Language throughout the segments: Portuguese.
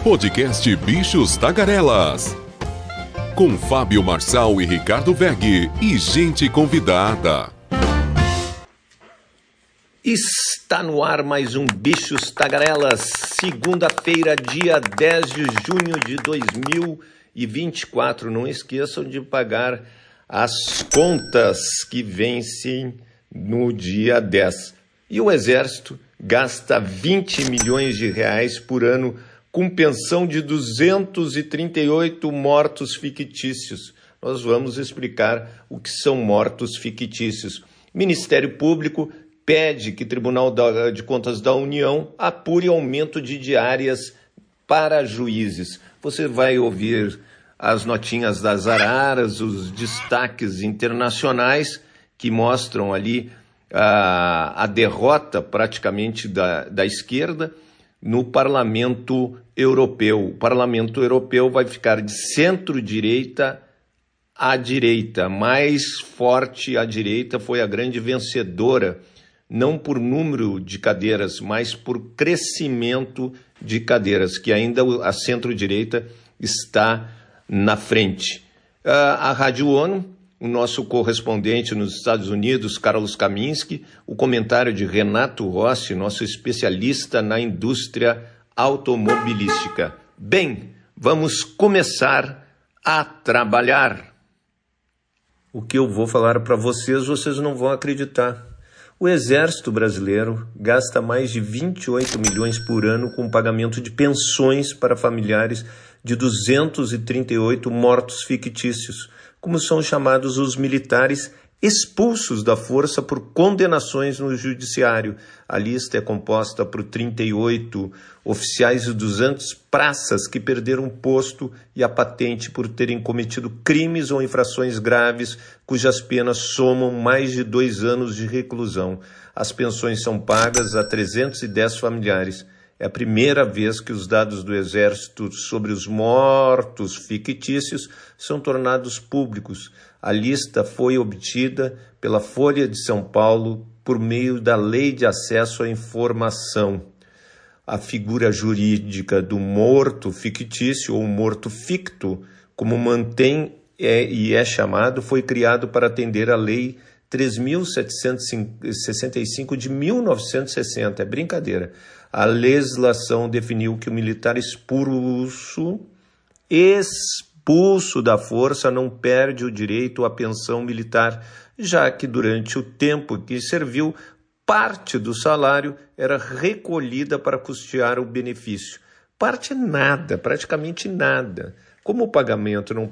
Podcast Bichos Tagarelas. Com Fábio Marçal e Ricardo Weg e gente convidada. Está no ar mais um Bichos Tagarelas, segunda-feira, dia 10 de junho de 2024. Não esqueçam de pagar as contas que vencem no dia 10. E o Exército gasta 20 milhões de reais por ano com pensão de 238 mortos fictícios. Nós vamos explicar o que são mortos fictícios. Ministério Público pede que Tribunal de Contas da União apure aumento de diárias para juízes. Você vai ouvir as notinhas das araras, os destaques internacionais que mostram ali a derrota praticamente da esquerda no Parlamento Europeu. O Parlamento Europeu vai ficar de centro-direita à direita. Mais forte à direita, foi a grande vencedora, não por número de cadeiras, mas por crescimento de cadeiras, que ainda a centro-direita está na frente. A Rádio ONU, o nosso correspondente nos Estados Unidos, Carlos Kaminski, o comentário de Renato Rossi, nosso especialista na indústria automobilística. Bem, vamos começar a trabalhar. O que eu vou falar para vocês não vão acreditar. O Exército Brasileiro gasta mais de 28 milhões por ano com pagamento de pensões para familiares de 238 mortos fictícios, como são chamados os militares expulsos da força por condenações no judiciário. A lista é composta por 38 oficiais e 200 praças que perderam o posto e a patente por terem cometido crimes ou infrações graves, cujas penas somam mais de 2 anos de reclusão. As pensões são pagas a 310 familiares. É a primeira vez que os dados do Exército sobre os mortos fictícios são tornados públicos. A lista foi obtida pela Folha de São Paulo por meio da Lei de Acesso à Informação. A figura jurídica do morto fictício ou morto ficto, como mantém e é chamado, foi criado para atender à Lei 3.765 de 1960. É brincadeira. A legislação definiu que o militar expulso da força não perde o direito à pensão militar, já que durante o tempo que serviu, parte do salário era recolhida para custear o benefício. Parte nada, praticamente nada. Como o pagamento não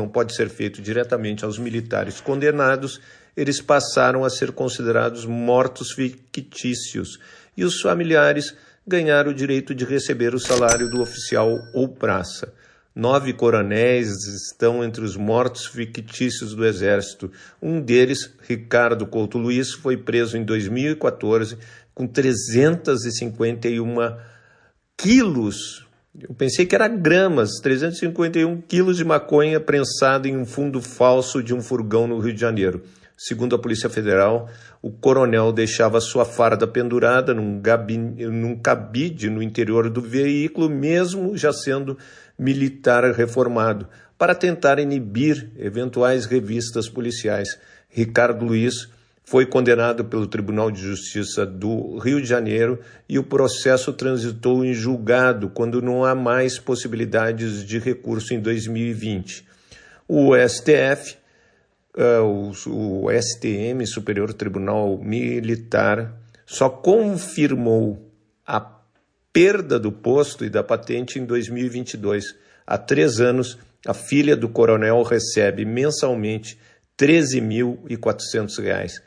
pode ser feito diretamente aos militares condenados, eles passaram a ser considerados mortos fictícios e os familiares ganharam o direito de receber o salário do oficial ou praça. 9 coronéis estão entre os mortos fictícios do Exército. Um deles, Ricardo Couto Luiz, foi preso em 2014 com 351 quilos. Eu pensei que era gramas, 351 quilos de maconha prensada em um fundo falso de um furgão no Rio de Janeiro. Segundo a Polícia Federal, o coronel deixava sua farda pendurada num cabide no interior do veículo, mesmo já sendo militar reformado, para tentar inibir eventuais revistas policiais. Ricardo Luiz foi condenado pelo Tribunal de Justiça do Rio de Janeiro e o processo transitou em julgado quando não há mais possibilidades de recurso em 2020. O STF, o STM, Superior Tribunal Militar, só confirmou a perda do posto e da patente em 2022. Há 3 anos, a filha do coronel recebe mensalmente R$13.400.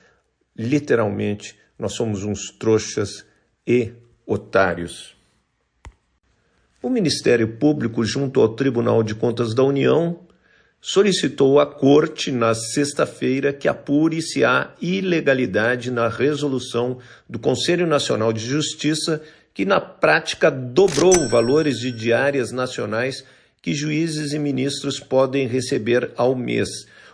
Literalmente, nós somos uns trouxas e otários. O Ministério Público, junto ao Tribunal de Contas da União, solicitou à Corte, na sexta-feira, que apure se há ilegalidade na resolução do Conselho Nacional de Justiça, que na prática dobrou valores de diárias nacionais que juízes e ministros podem receber ao mês.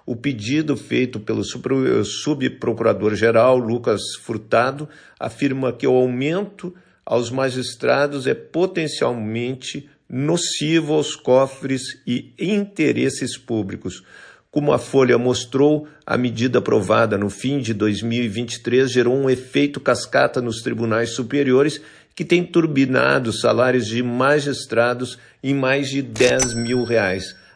O pedido feito pelo subprocurador-geral Lucas Furtado afirma que o aumento aos magistrados é potencialmente nocivo aos cofres e interesses públicos. Como a Folha mostrou, a medida aprovada no fim de 2023 gerou um efeito cascata nos tribunais superiores que tem turbinado os salários de magistrados em mais de R$10 mil.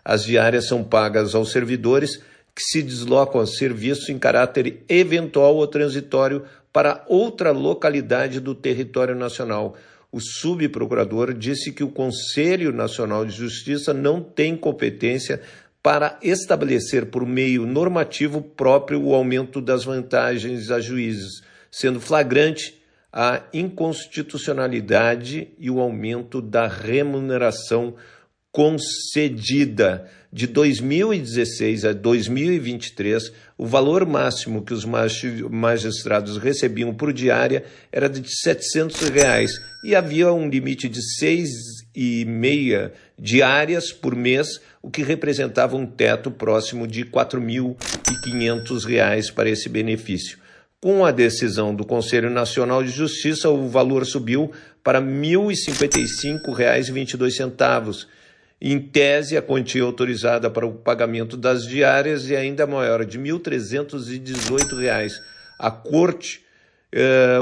As diárias são pagas aos servidores que se deslocam a serviço em caráter eventual ou transitório para outra localidade do território nacional. O subprocurador disse que o Conselho Nacional de Justiça não tem competência para estabelecer por meio normativo próprio o aumento das vantagens a juízes, sendo flagrante a inconstitucionalidade e o aumento da remuneração concedida. De 2016 a 2023, o valor máximo que os magistrados recebiam por diária era de R$700 e havia um limite de 6,5 diárias por mês, o que representava um teto próximo de R$4.500 para esse benefício. Com a decisão do Conselho Nacional de Justiça, o valor subiu para R$ 1.055,22. Em tese, a quantia autorizada para o pagamento das diárias é ainda maior, de R$ 1.318.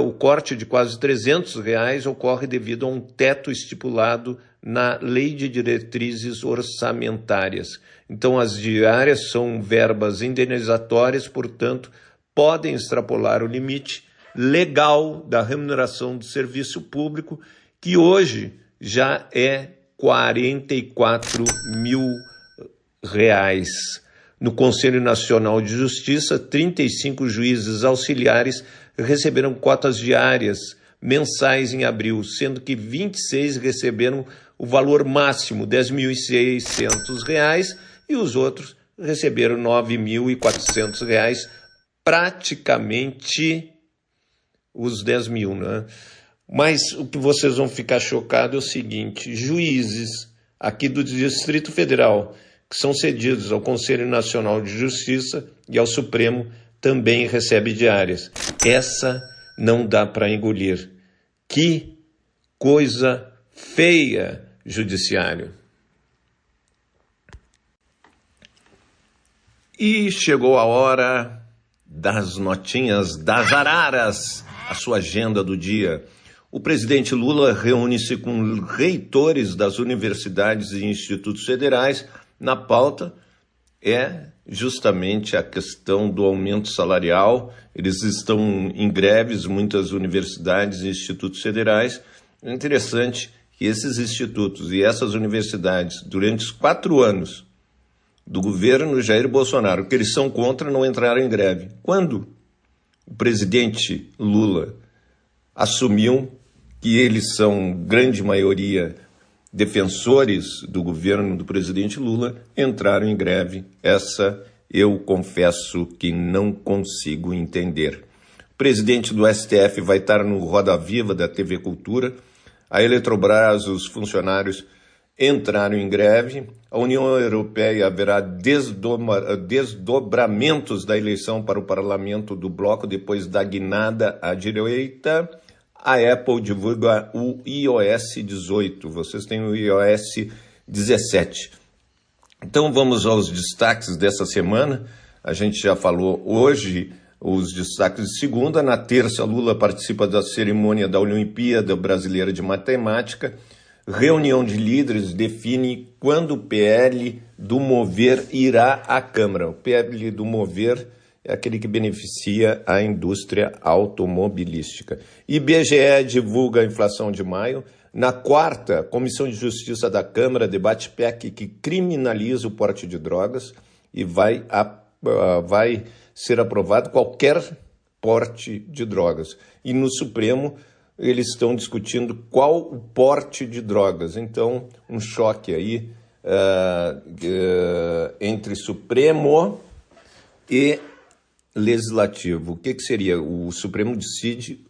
O corte de quase R$300 ocorre devido a um teto estipulado na Lei de Diretrizes Orçamentárias. Então, as diárias são verbas indenizatórias, portanto, podem extrapolar o limite legal da remuneração do serviço público, que hoje já é R$44 mil. No Conselho Nacional de Justiça, 35 juízes auxiliares receberam cotas diárias mensais em abril, sendo que 26 receberam o valor máximo, R$ 10.600, e os outros receberam R$ 9.400, praticamente os 10 mil, né? Mas o que vocês vão ficar chocados é o seguinte: juízes aqui do Distrito Federal, que são cedidos ao Conselho Nacional de Justiça e ao Supremo, também recebem diárias. Essa não dá para engolir. Que coisa feia, judiciário. E chegou a hora das notinhas das araras, a sua agenda do dia. O presidente Lula reúne-se com reitores das universidades e institutos federais. Na pauta é justamente a questão do aumento salarial. Eles estão em greves, muitas universidades e institutos federais. É interessante que esses institutos e essas universidades, durante os 4 anos do governo Jair Bolsonaro, que eles são contra, não entraram em greve. Quando o presidente Lula assumiu que eles são, grande maioria, defensores do governo do presidente Lula, entraram em greve. Essa eu confesso que não consigo entender. O presidente do STF vai estar no Roda Viva da TV Cultura. A Eletrobras, os funcionários entraram em greve. A União Europeia haverá desdobramentos da eleição para o parlamento do bloco depois da guinada à direita. A Apple divulga o iOS 18. Vocês têm o iOS 17. Então vamos aos destaques dessa semana. A gente já falou hoje os destaques de segunda. Na terça, Lula participa da cerimônia da Olimpíada Brasileira de Matemática. Reunião de líderes define quando o PL do Mover irá à Câmara. O PL do Mover é aquele que beneficia a indústria automobilística. IBGE divulga a inflação de maio. Na quarta, a Comissão de Justiça da Câmara debate PEC que criminaliza o porte de drogas e vai ser aprovado qualquer porte de drogas. E no Supremo, eles estão discutindo qual o porte de drogas. Então, um choque aí entre Supremo e Legislativo. O que seria? O Supremo decide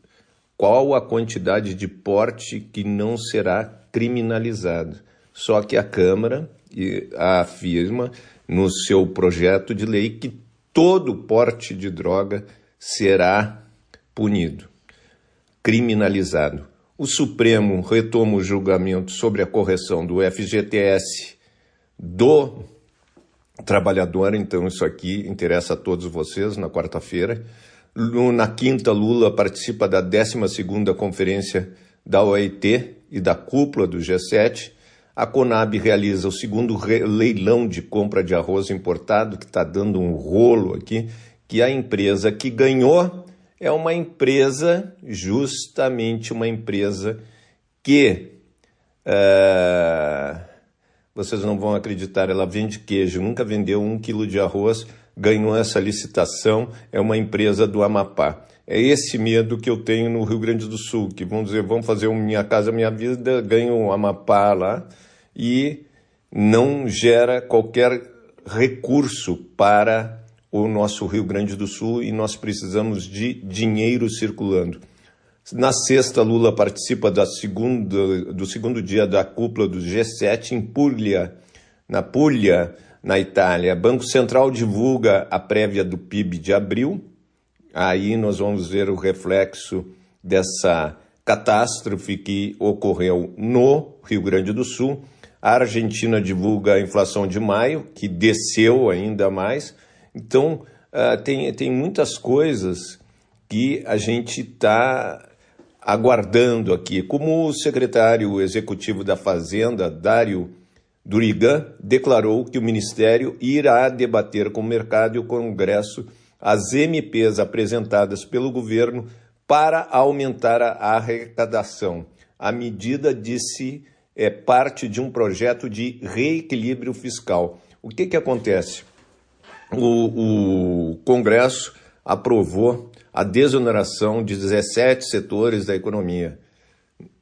qual a quantidade de porte que não será criminalizado. Só que a Câmara afirma no seu projeto de lei que todo porte de droga será punido, criminalizado. o Supremo retoma o julgamento sobre a correção do FGTS do trabalhador, então isso aqui interessa a todos vocês na quarta-feira. Na quinta, Lula participa da 12ª Conferência da OIT e da cúpula do G7. A Conab realiza o segundo leilão de compra de arroz importado, que está dando um rolo aqui, que a empresa que ganhou é uma empresa, justamente uma empresa que, vocês não vão acreditar, ela vende queijo, nunca vendeu 1 quilo de arroz, ganhou essa licitação, é uma empresa do Amapá. É esse medo que eu tenho no Rio Grande do Sul, que vão dizer, vamos fazer Minha Casa Minha Vida, ganham um Amapá lá e não gera qualquer recurso para o nosso Rio Grande do Sul e nós precisamos de dinheiro circulando. Na sexta, Lula participa do segundo dia da cúpula do G7 em Puglia, na Itália. Banco Central divulga a prévia do PIB de abril. Aí nós vamos ver o reflexo dessa catástrofe que ocorreu no Rio Grande do Sul. A Argentina divulga a inflação de maio, que desceu ainda mais. Então, tem muitas coisas que a gente está aguardando aqui. Como o secretário executivo da Fazenda, Dário Durigan, declarou que o Ministério irá debater com o mercado e o Congresso as MPs apresentadas pelo governo para aumentar a arrecadação. A medida, disse, é parte de um projeto de reequilíbrio fiscal. O que acontece? O Congresso aprovou a desoneração de 17 setores da economia.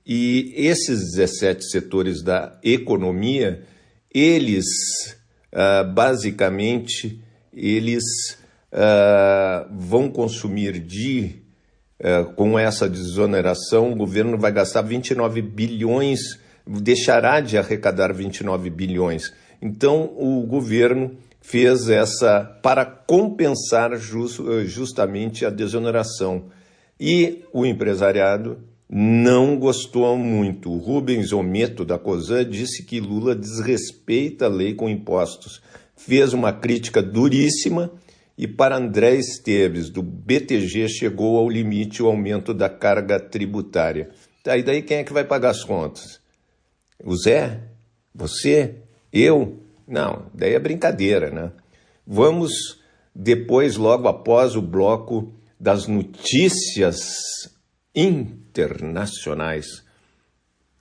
E esses 17 setores da economia, eles, basicamente, vão consumir com essa desoneração, o governo vai gastar 29 bilhões, deixará de arrecadar 29 bilhões. Então, o governo fez essa para compensar justamente a desoneração. E o empresariado não gostou muito. O Rubens Ometo, da COSAN, disse que Lula desrespeita a lei com impostos. Fez uma crítica duríssima e para André Esteves, do BTG, chegou ao limite o aumento da carga tributária. E daí quem é que vai pagar as contas? O Zé? Você? Eu? Não, daí é brincadeira, né? Vamos depois, logo após o bloco das notícias internacionais.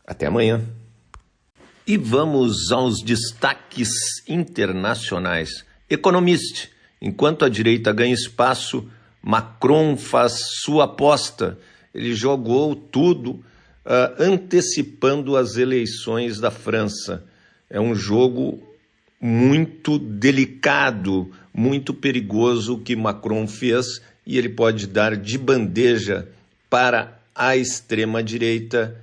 Até amanhã. E vamos aos destaques internacionais. Economist. Enquanto a direita ganha espaço, Macron faz sua aposta. Ele jogou tudo antecipando as eleições da França. É um jogo muito delicado, muito perigoso que Macron fez e ele pode dar de bandeja para a extrema-direita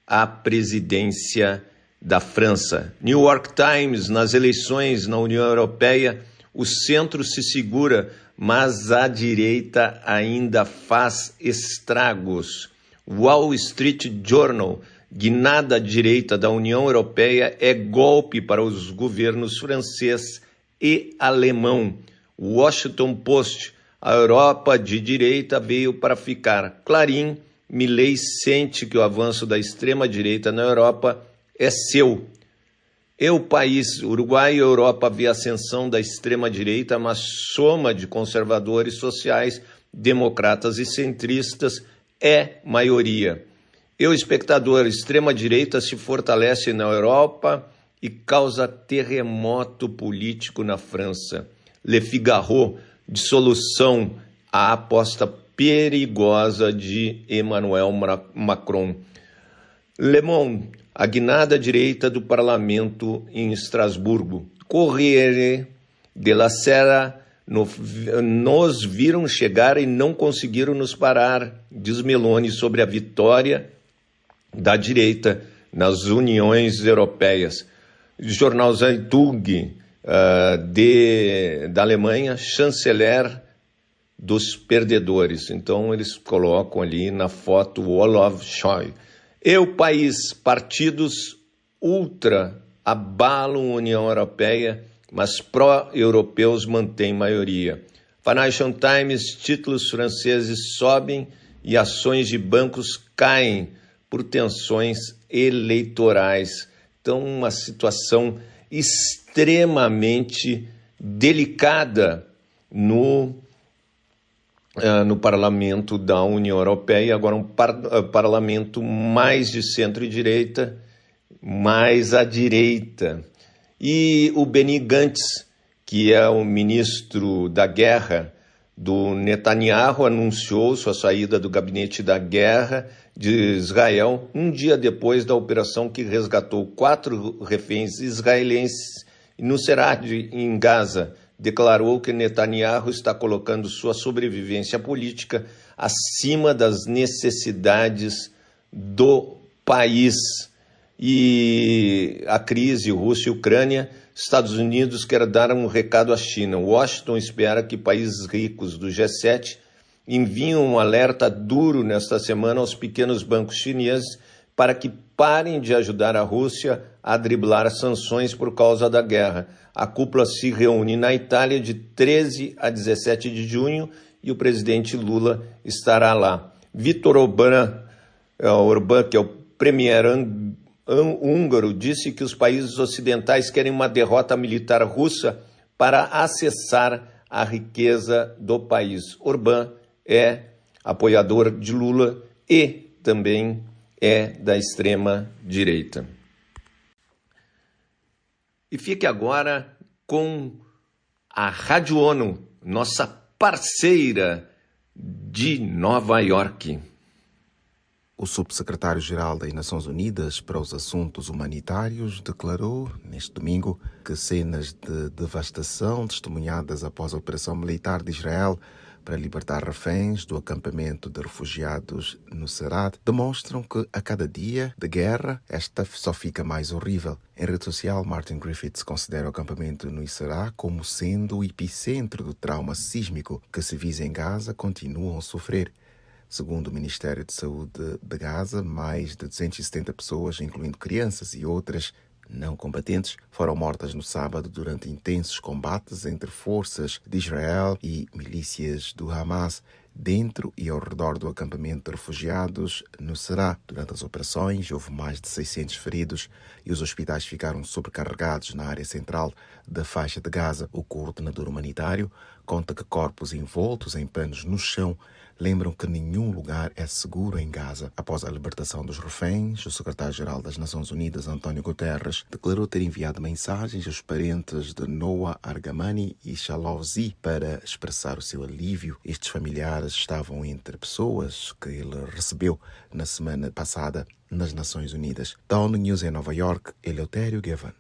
a presidência da França. New York Times, nas eleições na União Europeia, o centro se segura, mas a direita ainda faz estragos. Wall Street Journal, guinada à direita da União Europeia é golpe para os governos francês e alemão. Washington Post, a Europa de direita veio para ficar. Clarim, Milei sente que o avanço da extrema-direita na Europa é seu. O País, Uruguai e Europa vê a ascensão da extrema-direita, mas soma de conservadores sociais, democratas e centristas é maioria. O Espectador, extrema-direita se fortalece na Europa e causa terremoto político na França. Le Figaro, dissolução, a aposta perigosa de Emmanuel Macron. Le Monde, a guinada direita do parlamento em Estrasburgo. Corriere della Sera, nos viram chegar e não conseguiram nos parar, diz Meloni sobre a vitória da direita nas uniões europeias. Jornal Zeitung, da Alemanha, chanceler dos perdedores. Então eles colocam ali na foto o Olaf Scholz. E o país, partidos ultra abalam a União Europeia, mas pró-europeus mantêm maioria. Financial Times, títulos franceses sobem e ações de bancos caem por tensões eleitorais. Então, uma situação extremamente delicada no parlamento da União Europeia, agora um parlamento mais de centro-direita, mais à direita. E o Benny Gantz, que é o ministro da guerra do Netanyahu, anunciou sua saída do gabinete da guerra de Israel um dia depois da operação que resgatou 4 reféns israelenses e no Nuseirat, em Gaza, declarou que Netanyahu está colocando sua sobrevivência política acima das necessidades do país. E a crise Rússia e Ucrânia, Estados Unidos quer dar um recado à China. Washington espera que países ricos do G7 enviem um alerta duro nesta semana aos pequenos bancos chineses para que parem de ajudar a Rússia a driblar sanções por causa da guerra. A cúpula se reúne na Itália de 13 a 17 de junho e o presidente Lula estará lá. Viktor Orbán, que é o premier húngaro, disse que os países ocidentais querem uma derrota militar russa para acessar a riqueza do país. Orbán é apoiador de Lula e também é da extrema-direita. E fique agora com a Rádio ONU, nossa parceira de Nova York. O subsecretário-geral das Nações Unidas para os Assuntos Humanitários declarou, neste domingo, que cenas de devastação testemunhadas após a operação militar de Israel para libertar reféns do acampamento de refugiados no Nuseirat demonstram que, a cada dia de guerra, esta só fica mais horrível. Em rede social, Martin Griffiths considera o acampamento no Nuseirat como sendo o epicentro do trauma sísmico que civis em Gaza continuam a sofrer. Segundo o Ministério de Saúde de Gaza, mais de 270 pessoas, incluindo crianças e outras não combatentes, foram mortas no sábado durante intensos combates entre forças de Israel e milícias do Hamas dentro e ao redor do acampamento de refugiados no Nuseirat. Durante as operações, houve mais de 600 feridos e os hospitais ficaram sobrecarregados na área central da faixa de Gaza. O coordenador humanitário conta que corpos envoltos em panos no chão lembram que nenhum lugar é seguro em Gaza. Após a libertação dos reféns, o secretário-geral das Nações Unidas, António Guterres, declarou ter enviado mensagens aos parentes de Noa Argamani e Shalovzi para expressar o seu alívio. Estes familiares estavam entre pessoas que ele recebeu na semana passada nas Nações Unidas. Da ONU News em Nova York, Eleutério Gavan.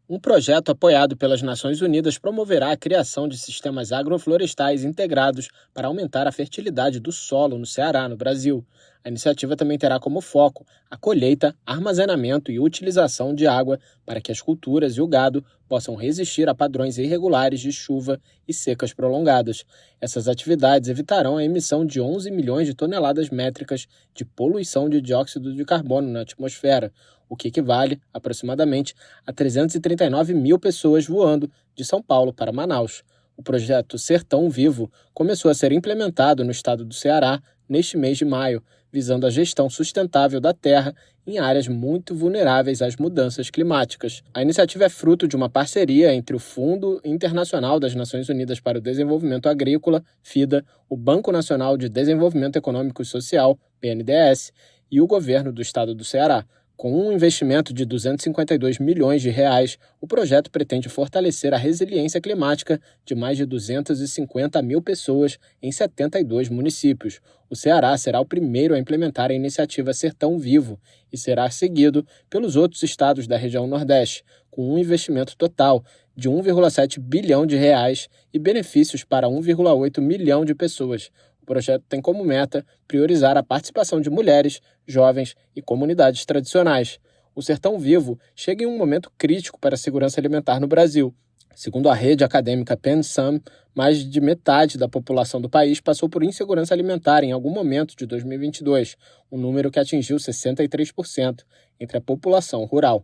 Um projeto apoiado pelas Nações Unidas promoverá a criação de sistemas agroflorestais integrados para aumentar a fertilidade do solo no Ceará, no Brasil. A iniciativa também terá como foco a colheita, armazenamento e utilização de água para que as culturas e o gado possam resistir a padrões irregulares de chuva e secas prolongadas. Essas atividades evitarão a emissão de 11 milhões de toneladas métricas de poluição de dióxido de carbono na atmosfera, o que equivale, aproximadamente, a 339 mil pessoas voando de São Paulo para Manaus. O projeto Sertão Vivo começou a ser implementado no estado do Ceará neste mês de maio, visando a gestão sustentável da terra em áreas muito vulneráveis às mudanças climáticas. A iniciativa é fruto de uma parceria entre o Fundo Internacional das Nações Unidas para o Desenvolvimento Agrícola, FIDA, o Banco Nacional de Desenvolvimento Econômico e Social, BNDES, e o governo do estado do Ceará. Com um investimento de 252 milhões de reais, o projeto pretende fortalecer a resiliência climática de mais de 250 mil pessoas em 72 municípios. O Ceará será o primeiro a implementar a iniciativa Sertão Vivo e será seguido pelos outros estados da região Nordeste, com um investimento total de 1,7 bilhão de reais e benefícios para 1,8 milhão de pessoas. O projeto tem como meta priorizar a participação de mulheres, jovens e comunidades tradicionais. O Sertão Vivo chega em um momento crítico para a segurança alimentar no Brasil. Segundo a rede acadêmica PenSam, mais de metade da população do país passou por insegurança alimentar em algum momento de 2022, um número que atingiu 63% entre a população rural.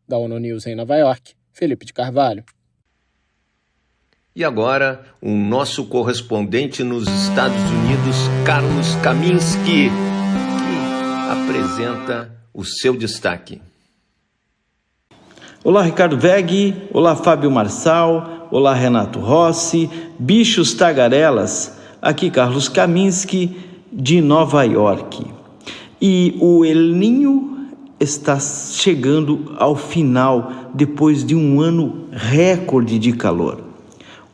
Da ONU News em Nova York, Felipe de Carvalho. E agora, o nosso correspondente nos Estados Unidos, Carlos Kaminski, que apresenta o seu destaque. Olá, Ricardo Veg, olá, Fábio Marçal, olá, Renato Rossi, bichos tagarelas, aqui Carlos Kaminski, de Nova York. E o El Niño está chegando ao final depois de um ano recorde de calor.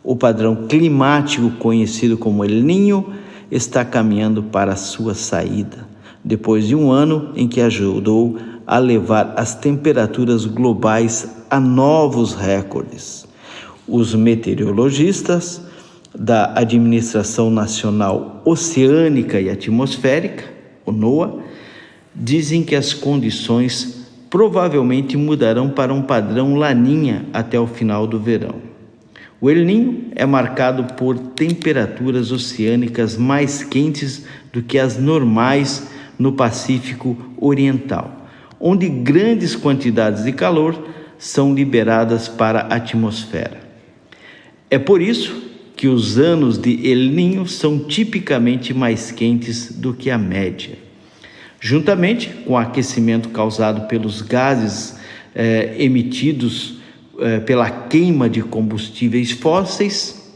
O padrão climático conhecido como El Niño está caminhando para a sua saída, depois de um ano em que ajudou a levar as temperaturas globais a novos recordes. Os meteorologistas da Administração Nacional Oceânica e Atmosférica, o NOAA, dizem que as condições provavelmente mudarão para um padrão Laninha até o final do verão. O El Niño é marcado por temperaturas oceânicas mais quentes do que as normais no Pacífico Oriental, onde grandes quantidades de calor são liberadas para a atmosfera. É por isso que os anos de El Niño são tipicamente mais quentes do que a média. Juntamente com o aquecimento causado pelos gases emitidos pela queima de combustíveis fósseis,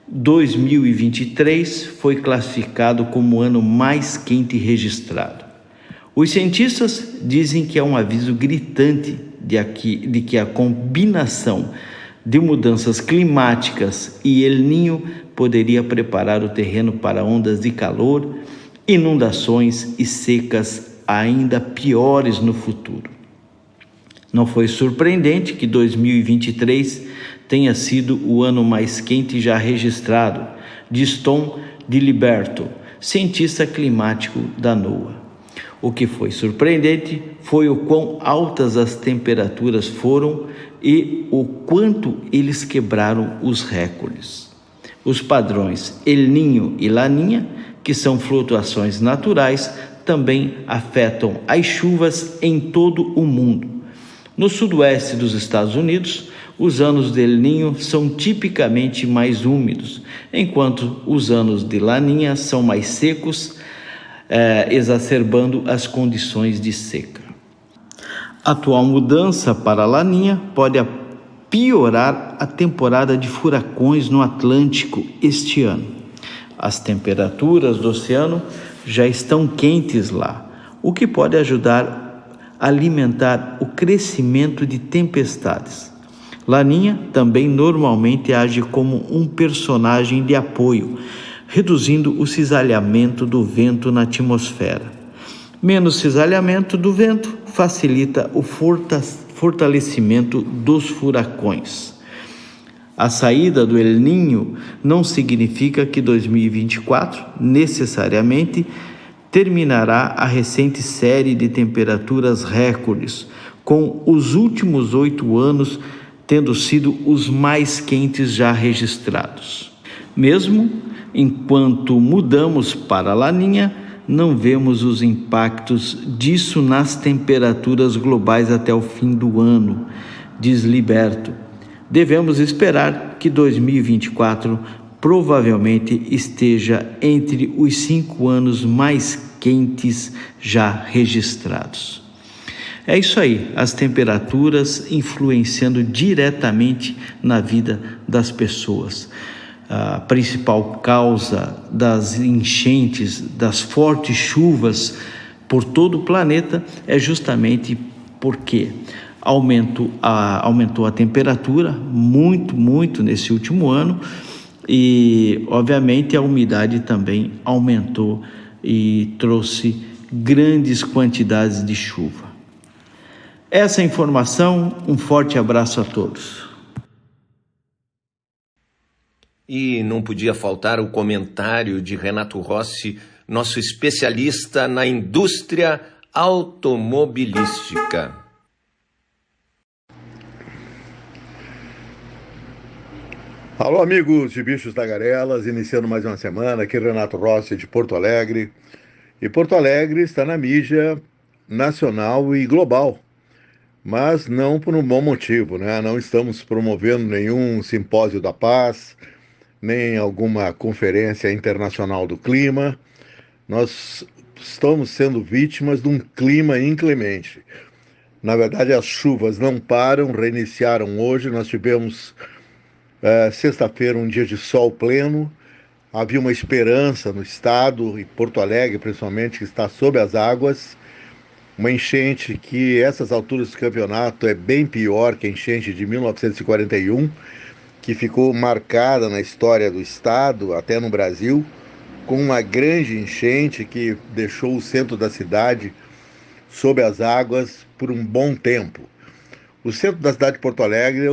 2023 foi classificado como o ano mais quente registrado. Os cientistas dizem que é um aviso gritante de que a combinação de mudanças climáticas e El Niño poderia preparar o terreno para ondas de calor, inundações e secas ainda piores no futuro. Não foi surpreendente que 2023 tenha sido o ano mais quente já registrado, diz Tom DiLiberto, cientista climático da NOAA. O que foi surpreendente foi o quão altas as temperaturas foram e o quanto eles quebraram os recordes. Os padrões El Niño e Laninha, que são flutuações naturais, também afetam as chuvas em todo o mundo. No sudoeste dos Estados Unidos, os anos de El Niño são tipicamente mais úmidos, enquanto os anos de Laninha são mais secos, exacerbando as condições de seca. A atual mudança para a Laninha pode piorar a temporada de furacões no Atlântico este ano. As temperaturas do oceano já estão quentes lá, o que pode ajudar a alimentar o crescimento de tempestades. Laninha também normalmente age como um personagem de apoio, reduzindo o cisalhamento do vento na atmosfera. Menos cisalhamento do vento facilita o fortalecimento dos furacões. A saída do El Niño não significa que 2024 necessariamente terminará a recente série de temperaturas recordes, com os últimos 8 anos tendo sido os mais quentes já registrados. Mesmo enquanto mudamos para a Laninha, não vemos os impactos disso nas temperaturas globais até o fim do ano, diz Liberto. Devemos esperar que 2024 provavelmente esteja entre os 5 anos mais quentes já registrados. É isso aí, as temperaturas influenciando diretamente na vida das pessoas. A principal causa das enchentes, das fortes chuvas por todo o planeta é justamente porque aumentou a temperatura muito nesse último ano e, obviamente, a umidade também aumentou e trouxe grandes quantidades de chuva. Essa informação, um forte abraço a todos. E não podia faltar o comentário de Renato Rossi, nosso especialista na indústria automobilística. Alô, amigos de Bichos Tagarelas, iniciando mais uma semana, aqui Renato Rossi de Porto Alegre. E Porto Alegre está na mídia nacional e global, mas não por um bom motivo, né? Não estamos promovendo nenhum simpósio da paz, nem alguma conferência internacional do clima. Nós estamos sendo vítimas de um clima inclemente. Na verdade, as chuvas não param, reiniciaram hoje. Nós tivemos sexta-feira um dia de sol pleno. Havia uma esperança no estado, e Porto Alegre principalmente, que está sob as águas. Uma enchente que, essas alturas do campeonato, é bem pior que a enchente de 1941, que ficou marcada na história do estado, até no Brasil, com uma grande enchente que deixou o centro da cidade sob as águas por um bom tempo. O centro da cidade de Porto Alegre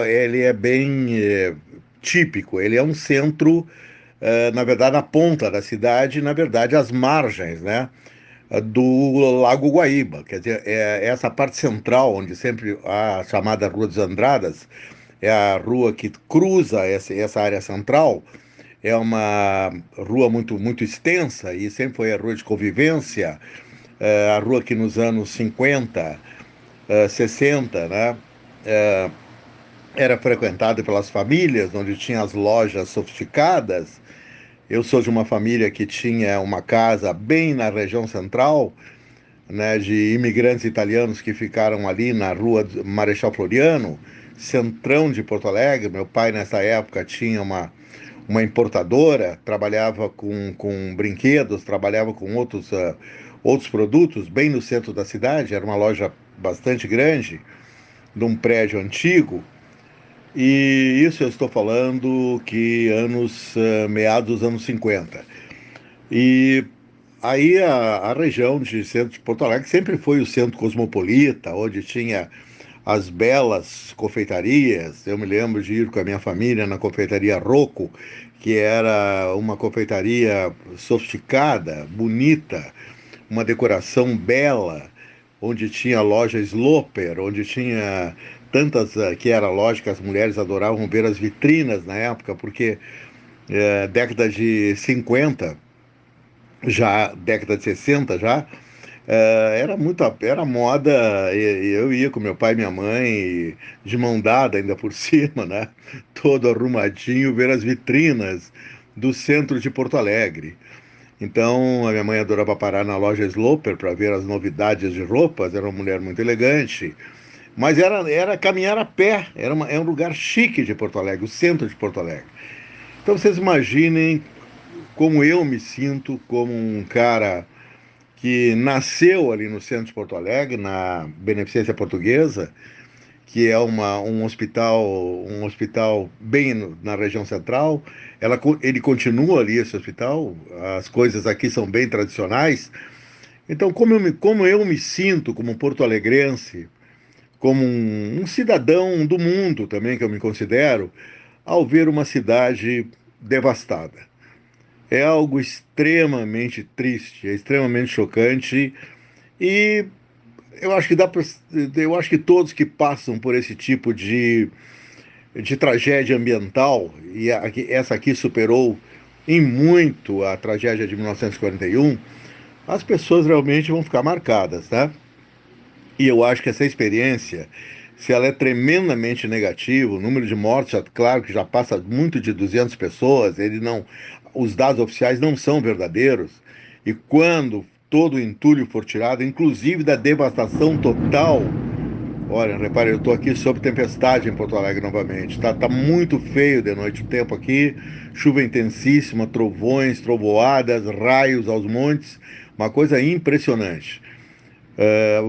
ele é bem típico, ele é um centro, na verdade, na ponta da cidade, na verdade, às margens, né, do Lago Guaíba. Quer dizer, essa parte central, onde sempre a chamada Rua dos Andradas, é a rua que cruza essa área central. É uma rua muito, muito extensa e sempre foi a rua de convivência, a rua que nos anos 50, 60, né, era frequentada pelas famílias, onde tinha as lojas sofisticadas. Eu sou de uma família que tinha uma casa bem na região central, né, de imigrantes italianos que ficaram ali na rua Marechal Floriano, centrão de Porto Alegre. Meu pai, nessa época, tinha uma importadora, trabalhava com brinquedos, trabalhava com outros produtos, bem no centro da cidade. Era uma loja bastante grande, de um prédio antigo. E isso eu estou falando que meados dos anos 50. E aí a região de centro de Porto Alegre sempre foi o centro cosmopolita, onde tinha as belas confeitarias. Eu me lembro de ir com a minha família na confeitaria Rocco, que era uma confeitaria sofisticada, bonita, uma decoração bela, onde tinha a loja Sloper, onde tinha tantas, que era lógico que as mulheres adoravam ver as vitrinas na época, porque década de 50, já década de 60 já, era moda. Eu ia com meu pai e minha mãe, de mão dada ainda por cima, né? Todo arrumadinho, ver as vitrinas do centro de Porto Alegre. Então, a minha mãe adorava parar na loja Sloper para ver as novidades de roupas. Era uma mulher muito elegante, mas era caminhar a pé. É um lugar chique de Porto Alegre, o centro de Porto Alegre. Então, vocês imaginem como eu me sinto como um cara que nasceu ali no centro de Porto Alegre, na Beneficência Portuguesa, que é um hospital bem na região central. Ele continua ali, esse hospital. As coisas aqui são bem tradicionais. Então, como eu me sinto como porto-alegrense, como um cidadão do mundo também, que eu me considero, ao ver uma cidade devastada. É algo extremamente triste, é extremamente chocante. E eu acho que todos que passam por esse tipo de tragédia ambiental, e essa aqui superou em muito a tragédia de 1941, as pessoas realmente vão ficar marcadas, tá? E eu acho que essa experiência, se ela é tremendamente negativa, o número de mortes, claro que já passa muito de 200 pessoas, os dados oficiais não são verdadeiros, e quando todo o entulho for tirado, inclusive da devastação total. Olha, repare, eu estou aqui sob tempestade em Porto Alegre novamente. Tá muito feio de noite o tempo aqui, chuva intensíssima, trovões, trovoadas, raios aos montes, uma coisa impressionante.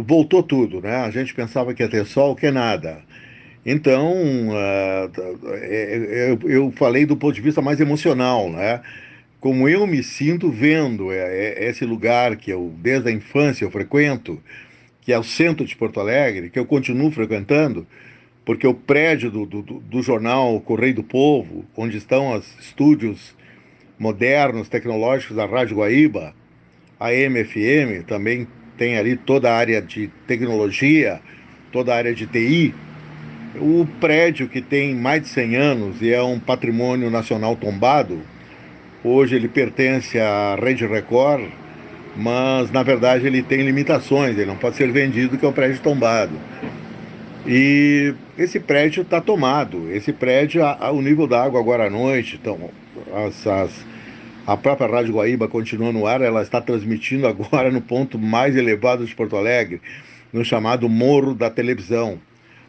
Voltou tudo, né? A gente pensava que ia ter sol, que nada. Então, eu falei do ponto de vista mais emocional, né? Como eu me sinto vendo esse lugar que eu, desde a infância, eu frequento, que é o centro de Porto Alegre, que eu continuo frequentando, porque o prédio do jornal Correio do Povo, onde estão os estúdios modernos, tecnológicos da Rádio Guaíba, a AM/FM, também tem ali toda a área de tecnologia, toda a área de TI. O prédio, que tem mais de 100 anos e é um patrimônio nacional tombado, hoje ele pertence à Rede Record, mas na verdade ele tem limitações, ele não pode ser vendido, que é um prédio tombado. E esse prédio está tomado. Esse prédio, o nível da água agora à noite, então, a própria Rádio Guaíba continua no ar, ela está transmitindo agora no ponto mais elevado de Porto Alegre, no chamado Morro da Televisão,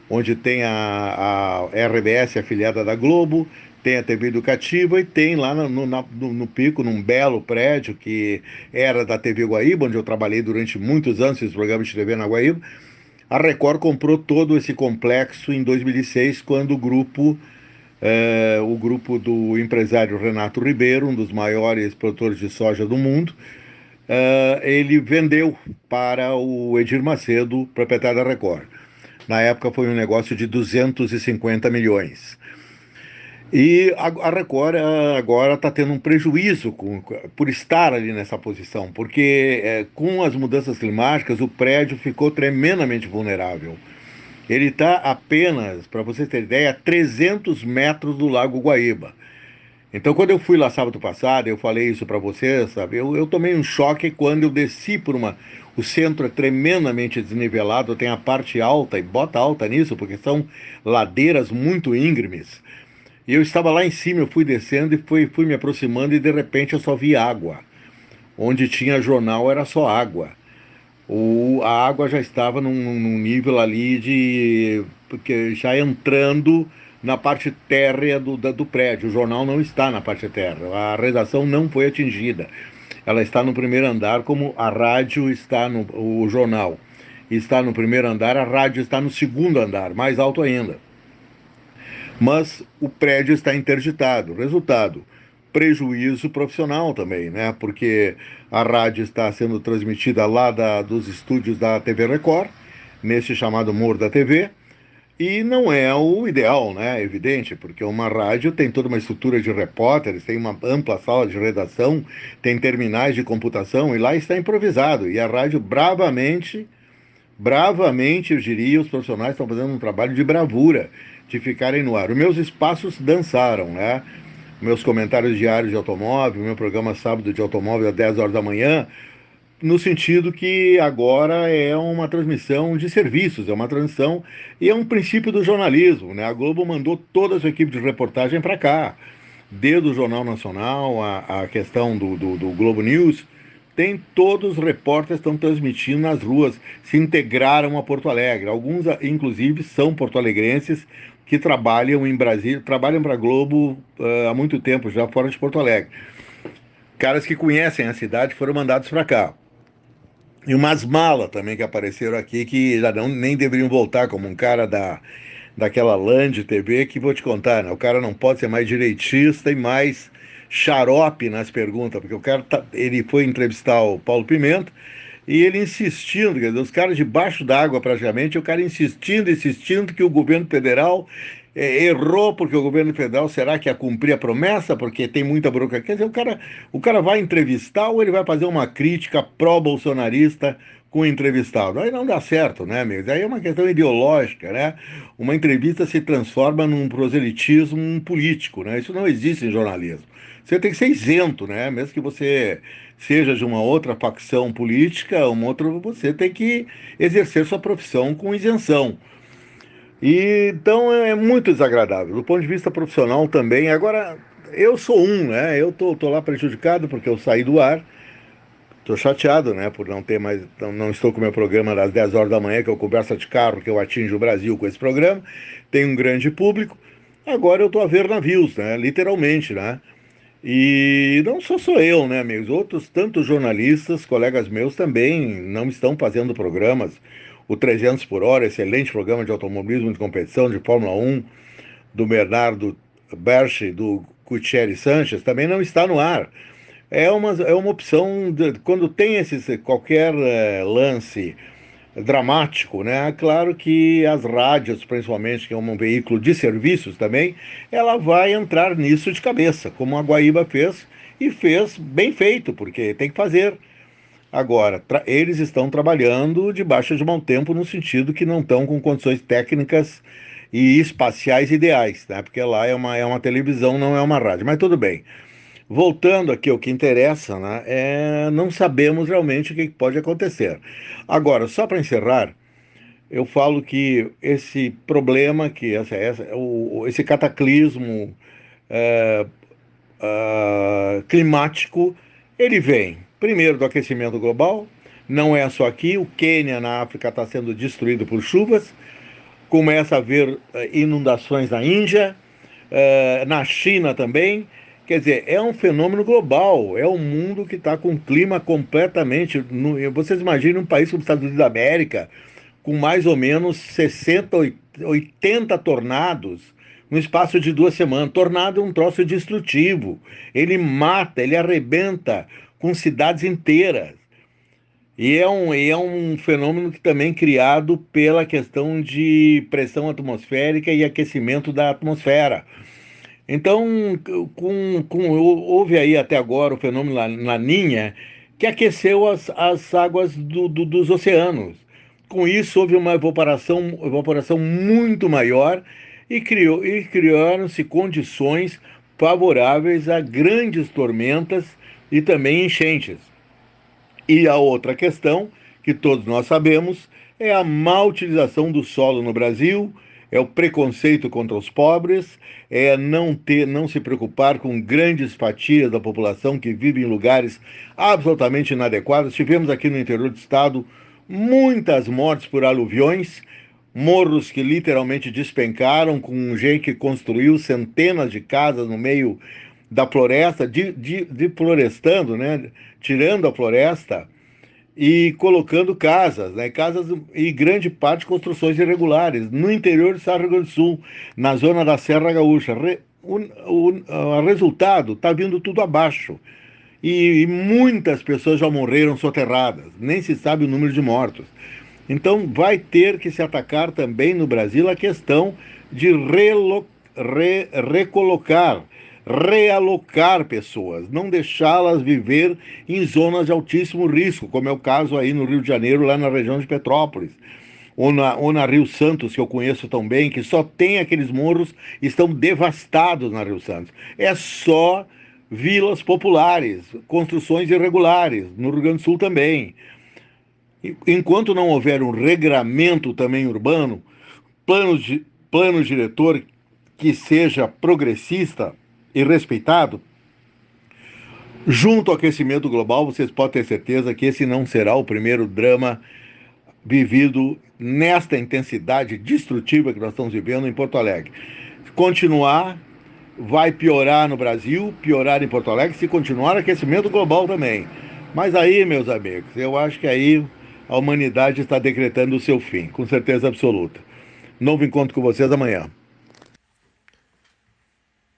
onde tem a RBS afiliada da Globo, tem a TV Educativa e tem lá no pico, num belo prédio que era da TV Guaíba, onde eu trabalhei durante muitos anos, fiz programas de TV na Guaíba. A Record comprou todo esse complexo em 2006, quando o grupo do empresário Renato Ribeiro, um dos maiores produtores de soja do mundo, ele vendeu para o Edir Macedo, proprietário da Record. Na época foi um negócio de 250 milhões. E a Record agora está tendo um prejuízo por estar ali nessa posição, porque com as mudanças climáticas o prédio ficou tremendamente vulnerável. Ele está apenas, para vocês terem ideia, a 300 metros do Lago Guaíba. Então, quando eu fui lá sábado passado, eu falei isso para vocês, sabe? Eu tomei um choque quando eu desci por O centro é tremendamente desnivelado, tem a parte alta, e bota alta nisso, porque são ladeiras muito íngremes. E eu estava lá em cima, eu fui descendo e fui me aproximando e de repente eu só vi água. Onde tinha jornal era só água. A água já estava num nível ali porque já entrando na parte térrea do prédio. O jornal não está na parte térrea, a redação não foi atingida. Ela está no primeiro andar, como a rádio está o jornal está no primeiro andar, a rádio está no segundo andar, mais alto ainda. Mas o prédio está interditado. Resultado, prejuízo profissional também, né? Porque a rádio está sendo transmitida lá dos estúdios da TV Record, nesse chamado Morro da TV, e não é o ideal, né? É evidente, porque uma rádio tem toda uma estrutura de repórteres, tem uma ampla sala de redação, tem terminais de computação, e lá está improvisado. E a rádio bravamente, eu diria, os profissionais estão fazendo um trabalho de bravura, de ficarem no ar. Os meus espaços dançaram, né? Meus comentários diários de automóvel, meu programa sábado de automóvel às 10 horas da manhã, no sentido que agora é uma transmissão de serviços, é uma transmissão e é um princípio do jornalismo, né? A Globo mandou toda a sua equipe de reportagem para cá, desde o Jornal Nacional, a questão do Globo News, tem todos os repórteres estão transmitindo nas ruas, se integraram a Porto Alegre. Alguns, inclusive, são porto-alegrenses que trabalham em Brasília, trabalham para a Globo há muito tempo, já fora de Porto Alegre. Caras que conhecem a cidade foram mandados para cá. E umas malas também que apareceram aqui, que já nem deveriam voltar, como um cara daquela Land TV, que vou te contar, né? O cara não pode ser mais direitista e mais xarope nas perguntas, porque o cara ele foi entrevistar o Paulo Pimenta, e ele insistindo, quer dizer, os caras debaixo d'água praticamente, o cara insistindo que o governo federal errou, porque o governo federal será que ia cumprir a promessa, porque tem muita burocracia. Quer dizer, o cara vai entrevistar ou ele vai fazer uma crítica pró-bolsonarista com o entrevistado? Aí não dá certo, né, amigos? Aí é uma questão ideológica, né? Uma entrevista se transforma num proselitismo político, né? Isso não existe em jornalismo. Você tem que ser isento, né? Mesmo que você seja de uma outra facção política, você tem que exercer sua profissão com isenção. E então é muito desagradável. Do ponto de vista profissional também. Agora, eu sou né? Eu tô lá prejudicado porque eu saí do ar. Estou chateado, né? Por não ter mais. Não estou com o meu programa das 10 horas da manhã, que é o Conversa de Carro, que eu atinjo o Brasil com esse programa. Tem um grande público. Agora eu estou a ver navios, né? Literalmente, né? E não sou eu, né, amigos? Tantos jornalistas, colegas meus também não estão fazendo programas. O 300 por hora, excelente programa de automobilismo de competição, de Fórmula 1, do Bernardo Berchi, do Gutierre Sanches, também não está no ar. É uma opção, quando tem qualquer lance dramático, né? Claro que as rádios, principalmente, que é um veículo de serviços também, ela vai entrar nisso de cabeça, como a Guaíba fez, e fez bem feito, porque tem que fazer. Agora, eles estão trabalhando debaixo de mau tempo, no sentido que não estão com condições técnicas e espaciais ideais, né? Porque lá é uma televisão, não é uma rádio. Mas tudo bem. Voltando aqui ao que interessa, né? Não sabemos realmente o que pode acontecer. Agora, só para encerrar, eu falo que esse problema, que esse cataclismo climático, ele vem primeiro do aquecimento global, não é só aqui, o Quênia na África está sendo destruído por chuvas, começa a haver inundações na Índia, na China também. Quer dizer, é um fenômeno global, é um mundo que está com um clima completamente... Vocês imaginem um país como os Estados Unidos da América, com mais ou menos 60, 80 tornados no espaço de 2 semanas. Tornado é um troço destrutivo, ele mata, ele arrebenta com cidades inteiras. E é um fenômeno que também criado pela questão de pressão atmosférica e aquecimento da atmosfera. Então, houve aí até agora o fenômeno Laninha, que aqueceu as águas dos oceanos. Com isso, houve uma evaporação muito maior e criaram-se condições favoráveis a grandes tormentas e também enchentes. E a outra questão, que todos nós sabemos, é a má utilização do solo no Brasil, é o preconceito contra os pobres, é não se preocupar com grandes fatias da população que vive em lugares absolutamente inadequados. Tivemos aqui no interior do estado muitas mortes por aluviões, morros que literalmente despencaram, com gente que construiu centenas de casas no meio da floresta, deflorestando, né? Tirando a floresta e colocando casas, né? Casas e grande parte construções irregulares no interior do estado do Rio Grande do Sul, na zona da Serra Gaúcha. O resultado está vindo tudo abaixo e muitas pessoas já morreram soterradas, nem se sabe o número de mortos. Então vai ter que se atacar também no Brasil a questão de realocar pessoas, não deixá-las viver em zonas de altíssimo risco, como é o caso aí no Rio de Janeiro, lá na região de Petrópolis, ou na Rio Santos, que eu conheço tão bem, que só tem aqueles morros, estão devastados na Rio Santos. É só vilas populares, construções irregulares, no Rio Grande do Sul também. Enquanto não houver um regramento também urbano, plano diretor que seja progressista e respeitado, junto ao aquecimento global, vocês podem ter certeza que esse não será o primeiro drama vivido nesta intensidade destrutiva que nós estamos vivendo em Porto Alegre. Se continuar, vai piorar no Brasil, piorar em Porto Alegre, se continuar aquecimento global também. Mas aí, meus amigos, eu acho que aí a humanidade está decretando o seu fim, com certeza absoluta. Novo encontro com vocês amanhã.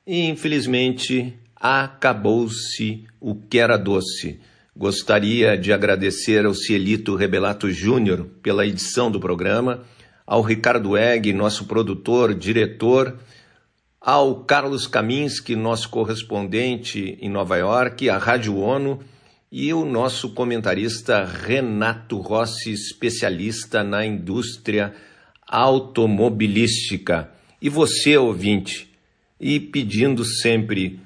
Infelizmente, acabou-se o que era doce. Gostaria de agradecer ao Cielito Rebelato Júnior pela edição do programa, ao Ricardo Egg, nosso produtor, diretor, ao Carlos Kaminski, nosso correspondente em Nova York, à Rádio ONU, e o nosso comentarista Renato Rossi, especialista na indústria automobilística. E você, ouvinte, e pedindo sempre,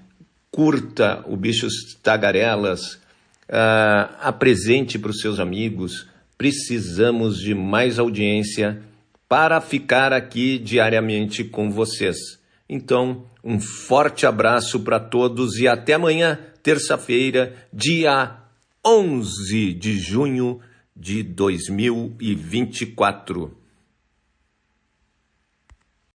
curta o Bichos Tagarelas, apresente para os seus amigos. Precisamos de mais audiência para ficar aqui diariamente com vocês. Então, um forte abraço para todos e até amanhã, terça-feira, dia 11 de junho de 2024.